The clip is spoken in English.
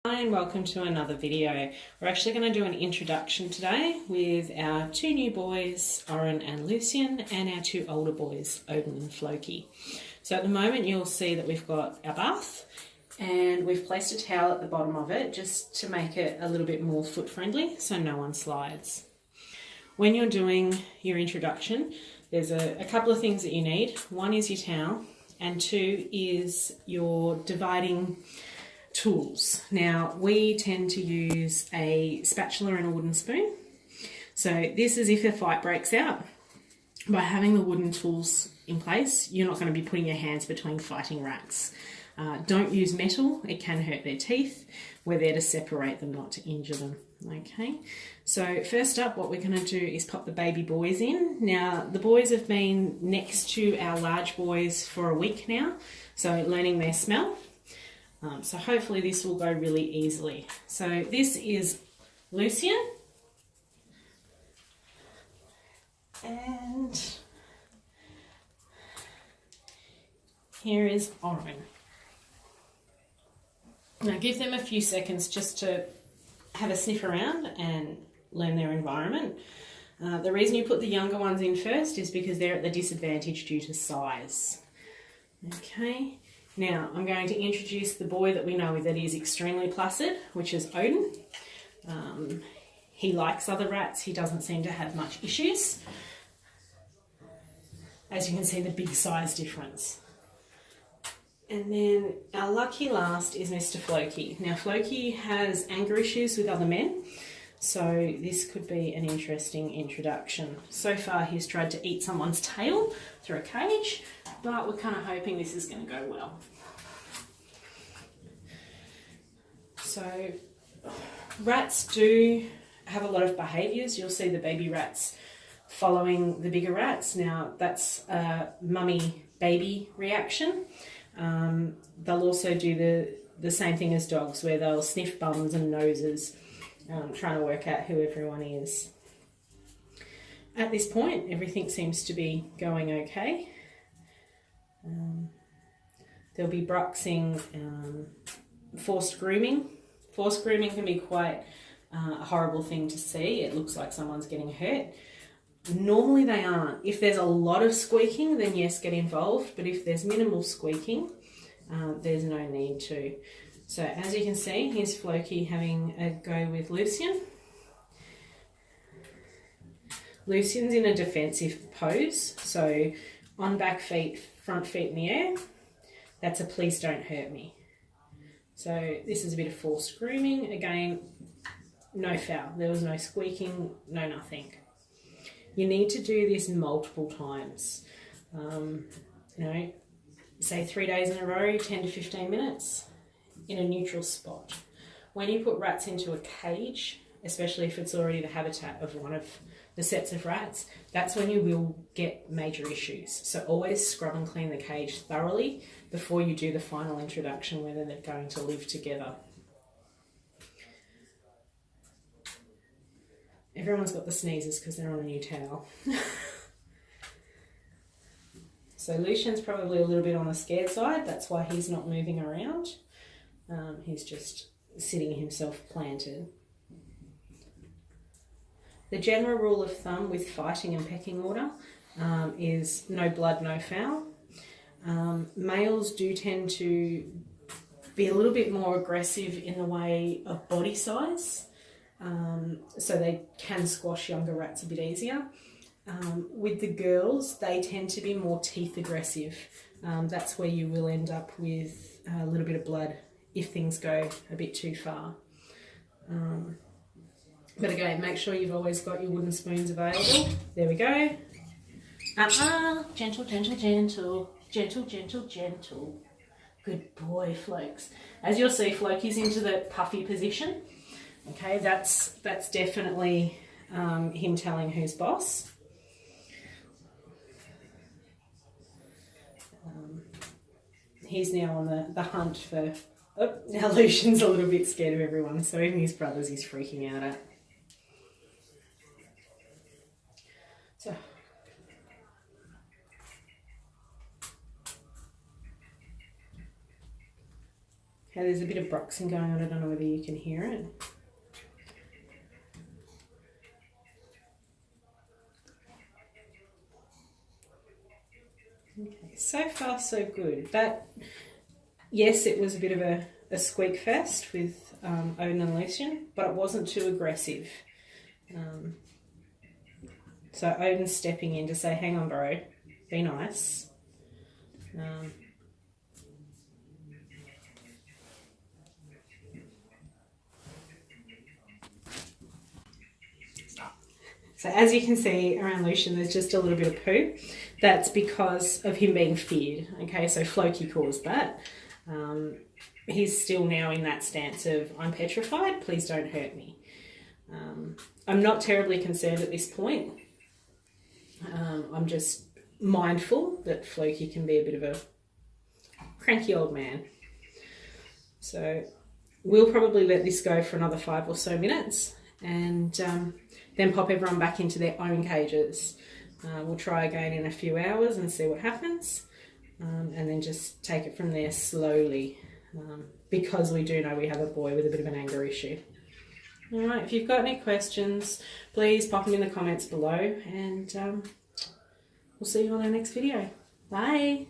Hi and welcome to another video. We're actually going to do an introduction today with our two new boys, Oren and Lucian, and our two older boys, Odin and Floki. So at the moment you'll see that we've got our bath and we've placed a towel at the bottom of it just to make it a little bit more foot friendly so no one slides. When you're doing your introduction, there's a couple of things that you need. One is your towel and two is your dividing tools. Now we tend to use a spatula and a wooden spoon. So this is if a fight breaks out. By having the wooden tools in place, you're not going to be putting your hands between fighting rats. Don't use metal, it can hurt their teeth. We're there to separate them, not to injure them. Okay, so first up what we're going to do is pop the baby boys in. Now the boys have been next to our large boys for a week now, so learning their smell. So hopefully this will go really easily. So this is Lucian and here is Oren. Now give them a few seconds just to have a sniff around and learn their environment. The reason you put the younger ones in first is because they're at the disadvantage due to size. Okay. Now, I'm going to introduce the boy that we know that is extremely placid, which is Odin. He likes other rats. He doesn't seem to have much issues. As you can see, the big size difference. And then our lucky last is Mr. Floki. Now, Floki has anger issues with other men, so this could be an interesting introduction. So far, he's tried to eat someone's tail through a cage, but we're kind of hoping this is going to go well. So rats do have a lot of behaviours. You'll see the baby rats following the bigger rats. Now that's a mummy-baby reaction. They'll also do the same thing as dogs, where they'll sniff bums and noses, trying to work out who everyone is. At this point, everything seems to be going okay. There'll be bruxing, forced grooming. Forced grooming can be quite a horrible thing to see. It looks like someone's getting hurt. Normally they aren't. If there's a lot of squeaking, then yes, get involved. But if there's minimal squeaking, there's no need to. So as you can see, here's Floki having a go with Lucian. Lucian's in a defensive pose. So on back feet, front feet in the air. That's a please don't hurt me. So this is a bit of forced grooming. Again, no foul. There was no squeaking, no nothing. You need to do this multiple times. Say 3 days in a row, 10 to 15 minutes in a neutral spot. When you put rats into a cage, especially if it's already the habitat of one of the sets of rats, that's when you will get major issues. So always scrub and clean the cage thoroughly before you do the final introduction, whether they're going to live together. Everyone's got the sneezes because they're on a new towel. So Lucian's probably a little bit on the scared side. That's why he's not moving around. He's just sitting himself planted. The general rule of thumb with fighting and pecking order is no blood, no foul. Males do tend to be a little bit more aggressive in the way of body size, so they can squash younger rats a bit easier. With the girls, they tend to be more teeth aggressive. That's where you will end up with a little bit of blood if things go a bit too far. But again, make sure you've always got your wooden spoons available. There we go. Gentle, gentle, gentle. Gentle, gentle, gentle. Good boy, Flokes. As you'll see, Floki's into the puffy position. Okay, that's definitely him telling who's boss. He's now on the hunt for... Oh, now Lucian's a little bit scared of everyone, so even his brothers he's freaking out at. So... Okay, there's a bit of bruxing going on. I don't know whether you can hear it. Okay, so far so good. That, yes, it was a bit of a squeak fest with Odin and Lucian, but it wasn't too aggressive. So Odin's stepping in to say, hang on bro, be nice. So as you can see around Lucian, there's just a little bit of poo. That's because of him being feared. Okay, so Floki caused that. He's still now in that stance of, I'm petrified, please don't hurt me. I'm not terribly concerned at this point. I'm just mindful that Floki can be a bit of a cranky old man. So we'll probably let this go for another 5 or so minutes and then pop everyone back into their own cages. We'll try again in a few hours and see what happens, and then just take it from there slowly, because we do know we have a boy with a bit of an anger issue. All right, if you've got any questions, please pop them in the comments below, and we'll see you on our next video. Bye.